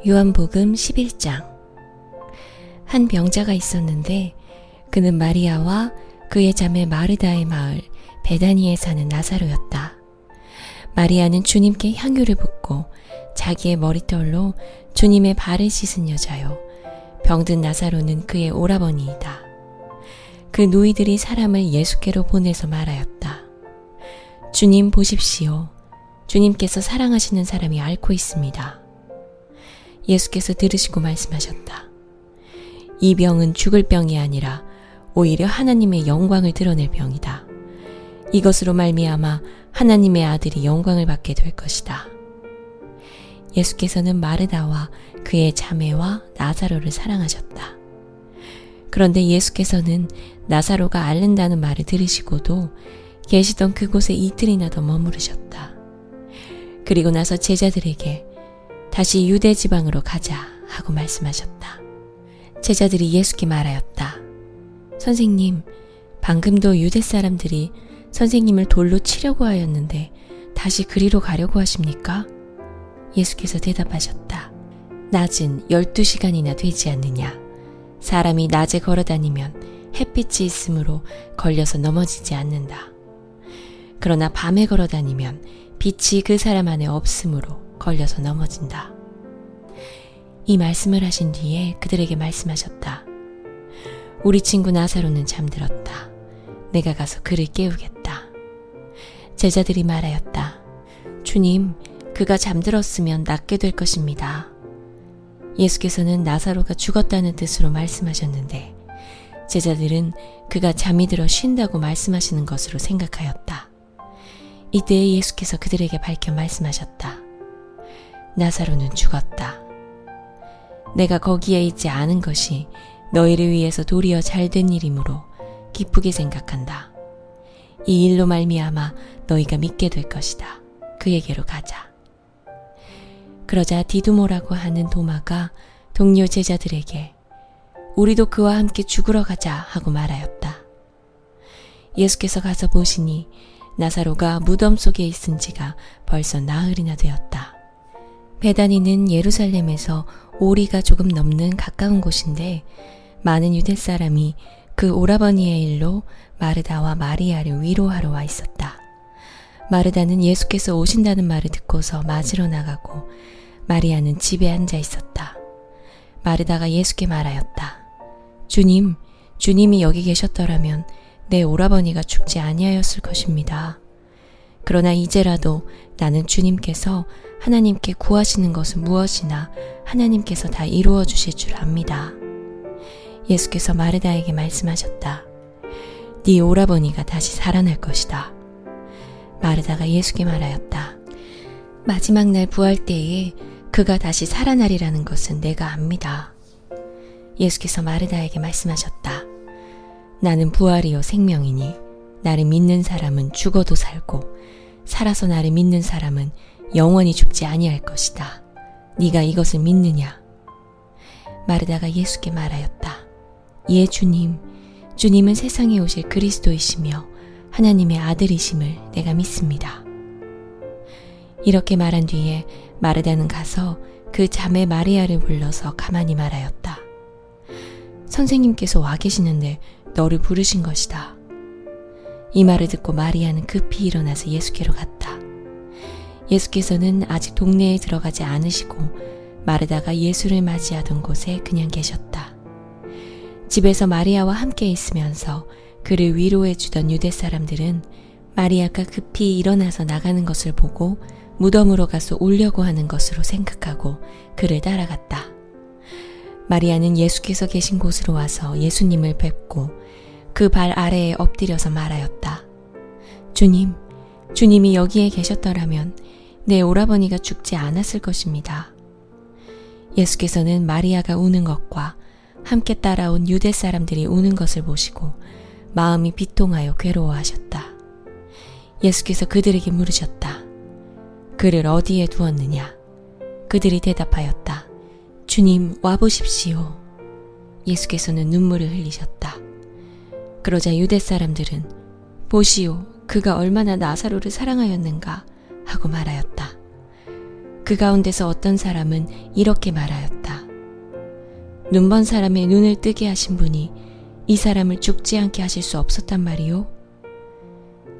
요한복음 11장. 한 병자가 있었는데 그는 마리아와 그의 자매 마르다의 마을 베다니에 사는 나사로였다. 마리아는 주님께 향유를 붓고 자기의 머리털로 주님의 발을 씻은 여자요. 병든 나사로는 그의 오라버니이다. 그 노이들이 사람을 예수께로 보내서 말하였다. 주님 보십시오. 주님께서 사랑하시는 사람이 앓고 있습니다. 예수께서 들으시고 말씀하셨다. 이 병은 죽을 병이 아니라 오히려 하나님의 영광을 드러낼 병이다. 이것으로 말미암아 하나님의 아들이 영광을 받게 될 것이다. 예수께서는 마르다와 그의 자매와 나사로를 사랑하셨다. 그런데 예수께서는 나사로가 앓는다는 말을 들으시고도 계시던 그곳에 이틀이나 더 머무르셨다. 그리고 나서 제자들에게 다시 유대 지방으로 가자 하고 말씀하셨다. 제자들이 예수께 말하였다. 선생님, 방금도 유대 사람들이 선생님을 돌로 치려고 하였는데 다시 그리로 가려고 하십니까? 예수께서 대답하셨다. 낮은 12시간이나 되지 않느냐. 사람이 낮에 걸어다니면 햇빛이 있으므로 걸려서 넘어지지 않는다. 그러나 밤에 걸어다니면 빛이 그 사람 안에 없으므로 걸려서 넘어진다. 이 말씀을 하신 뒤에 그들에게 말씀하셨다. 우리 친구 나사로는 잠들었다. 내가 가서 그를 깨우겠다. 제자들이 말하였다. 주님, 그가 잠들었으면 낫게 될 것입니다. 예수께서는 나사로가 죽었다는 뜻으로 말씀하셨는데 제자들은 그가 잠이 들어 쉰다고 말씀하시는 것으로 생각하였다. 이때 예수께서 그들에게 밝혀 말씀하셨다. 나사로는 죽었다. 내가 거기에 있지 않은 것이 너희를 위해서 도리어 잘된 일이므로 기쁘게 생각한다. 이 일로 말미암아 너희가 믿게 될 것이다. 그에게로 가자. 그러자 디두모라고 하는 도마가 동료 제자들에게 우리도 그와 함께 죽으러 가자 하고 말하였다. 예수께서 가서 보시니 나사로가 무덤 속에 있은 지가 벌써 나흘이나 되었다. 베다니는 예루살렘에서 오리가 조금 넘는 가까운 곳인데 많은 유대 사람이 그 오라버니의 일로 마르다와 마리아를 위로하러 와 있었다. 마르다는 예수께서 오신다는 말을 듣고서 맞으러 나가고 마리아는 집에 앉아 있었다. 마르다가 예수께 말하였다. 주님, 주님이 여기 계셨더라면 내 오라버니가 죽지 아니하였을 것입니다. 그러나 이제라도 나는 주님께서 하나님께 구하시는 것은 무엇이나 하나님께서 다 이루어 주실 줄 압니다. 예수께서 마르다에게 말씀하셨다. 네 오라버니가 다시 살아날 것이다. 마르다가 예수께 말하였다. 마지막 날 부활 때에 그가 다시 살아나리라는 것은 내가 압니다. 예수께서 마르다에게 말씀하셨다. 나는 부활이요 생명이니 나를 믿는 사람은 죽어도 살고 살아서 나를 믿는 사람은 영원히 죽지 아니할 것이다. 네가 이것을 믿느냐? 마르다가 예수께 말하였다. 예, 주님. 주님은 세상에 오실 그리스도이시며 하나님의 아들이심을 내가 믿습니다. 이렇게 말한 뒤에 마르다는 가서 그 자매 마리아를 불러서 가만히 말하였다. 선생님께서 와 계시는데 너를 부르신 것이다. 이 말을 듣고 마리아는 급히 일어나서 예수께로 갔다. 예수께서는 아직 동네에 들어가지 않으시고 마르다가 예수를 맞이하던 곳에 그냥 계셨다. 집에서 마리아와 함께 있으면서 그를 위로해 주던 유대 사람들은 마리아가 급히 일어나서 나가는 것을 보고 무덤으로 가서 울려고 하는 것으로 생각하고 그를 따라갔다. 마리아는 예수께서 계신 곳으로 와서 예수님을 뵙고 그 발 아래에 엎드려서 말하였다. 주님, 주님이 여기에 계셨더라면 내 오라버니가 죽지 않았을 것입니다. 예수께서는 마리아가 우는 것과 함께 따라온 유대 사람들이 우는 것을 보시고 마음이 비통하여 괴로워하셨다. 예수께서 그들에게 물으셨다. 그를 어디에 두었느냐? 그들이 대답하였다. 주님, 와보십시오. 예수께서는 눈물을 흘리셨다. 그러자 유대 사람들은 보시오, 그가 얼마나 나사로를 사랑하였는가 하고 말하였다. 그 가운데서 어떤 사람은 이렇게 말하였다. 눈먼 사람의 눈을 뜨게 하신 분이 이 사람을 죽지 않게 하실 수 없었단 말이요?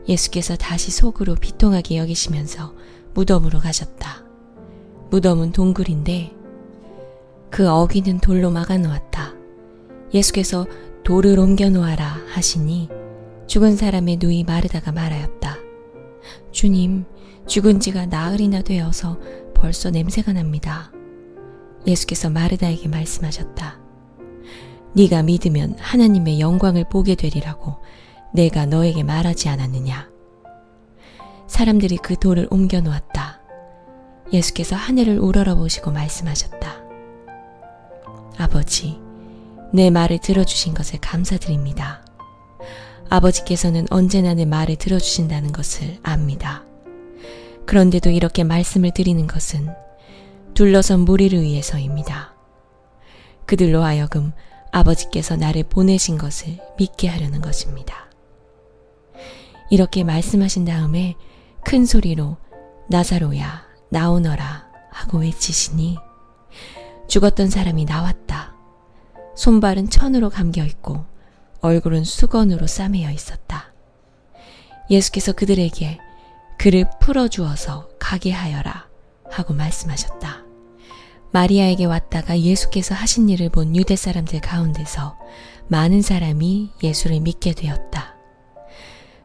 예수께서 다시 속으로 비통하게 여기시면서 무덤으로 가셨다. 무덤은 동굴인데 그 어귀는 돌로 막아 놓았다. 예수께서 돌을 옮겨 놓아라 하시니 죽은 사람의 누이 마르다가 말하였다. 주님, 죽은 지가 나흘이나 되어서 벌써 냄새가 납니다. 예수께서 마르다에게 말씀하셨다. 네가 믿으면 하나님의 영광을 보게 되리라고 내가 너에게 말하지 않았느냐. 사람들이 그 돌을 옮겨 놓았다. 예수께서 하늘을 우러러보시고 말씀하셨다. 아버지, 내 말을 들어주신 것을 감사드립니다. 아버지께서는 언제나 내 말을 들어주신다는 것을 압니다. 그런데도 이렇게 말씀을 드리는 것은 둘러선 무리를 위해서입니다. 그들로 하여금 아버지께서 나를 보내신 것을 믿게 하려는 것입니다. 이렇게 말씀하신 다음에 큰 소리로 나사로야 나오너라 하고 외치시니 죽었던 사람이 나왔다. 손발은 천으로 감겨 있고 얼굴은 수건으로 싸매어 있었다. 예수께서 그들에게 그를 풀어주어서 가게 하여라 하고 말씀하셨다. 마리아에게 왔다가 예수께서 하신 일을 본 유대 사람들 가운데서 많은 사람이 예수를 믿게 되었다.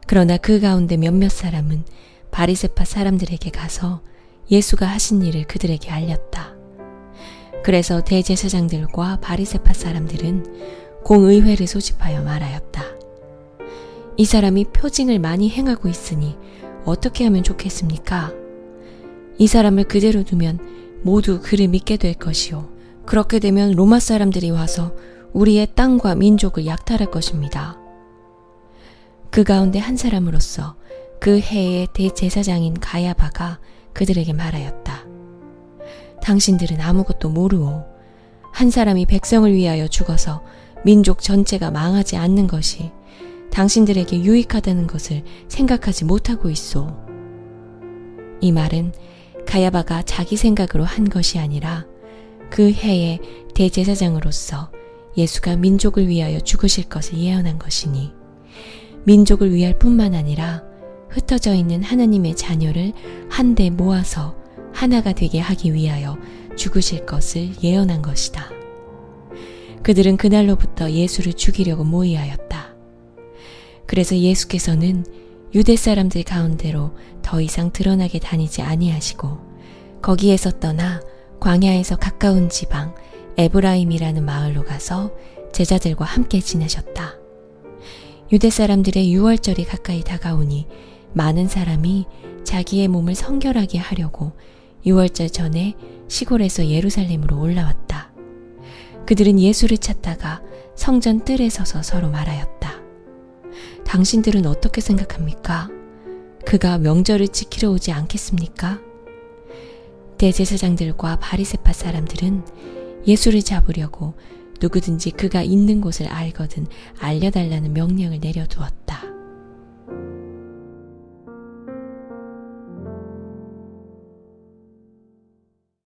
그러나 그 가운데 몇몇 사람은 바리새파 사람들에게 가서 예수가 하신 일을 그들에게 알렸다. 그래서 대제사장들과 바리새파 사람들은 공의회를 소집하여 말하였다. 이 사람이 표징을 많이 행하고 있으니 어떻게 하면 좋겠습니까? 이 사람을 그대로 두면 모두 그를 믿게 될 것이요. 그렇게 되면 로마 사람들이 와서 우리의 땅과 민족을 약탈할 것입니다. 그 가운데 한 사람으로서 그 해의 대제사장인 가야바가 그들에게 말하였다. 당신들은 아무것도 모르오. 한 사람이 백성을 위하여 죽어서 민족 전체가 망하지 않는 것이 당신들에게 유익하다는 것을 생각하지 못하고 있소. 이 말은 가야바가 자기 생각으로 한 것이 아니라 그 해의 대제사장으로서 예수가 민족을 위하여 죽으실 것을 예언한 것이니 민족을 위할 뿐만 아니라 흩어져 있는 하나님의 자녀를 한데 모아서 하나가 되게 하기 위하여 죽으실 것을 예언한 것이다. 그들은 그날로부터 예수를 죽이려고 모의하였다. 그래서 예수께서는 유대 사람들 가운데로 더 이상 드러나게 다니지 아니하시고 거기에서 떠나 광야에서 가까운 지방 에브라임이라는 마을로 가서 제자들과 함께 지내셨다. 유대 사람들의 유월절이 가까이 다가오니 많은 사람이 자기의 몸을 성결하게 하려고 유월절 전에 시골에서 예루살렘으로 올라왔다. 그들은 예수를 찾다가 성전 뜰에 서서 서로 말하였다. 당신들은 어떻게 생각합니까? 그가 명절을 지키러 오지 않겠습니까? 대제사장들과 바리새파 사람들은 예수를 잡으려고 누구든지 그가 있는 곳을 알거든 알려달라는 명령을 내려두었다.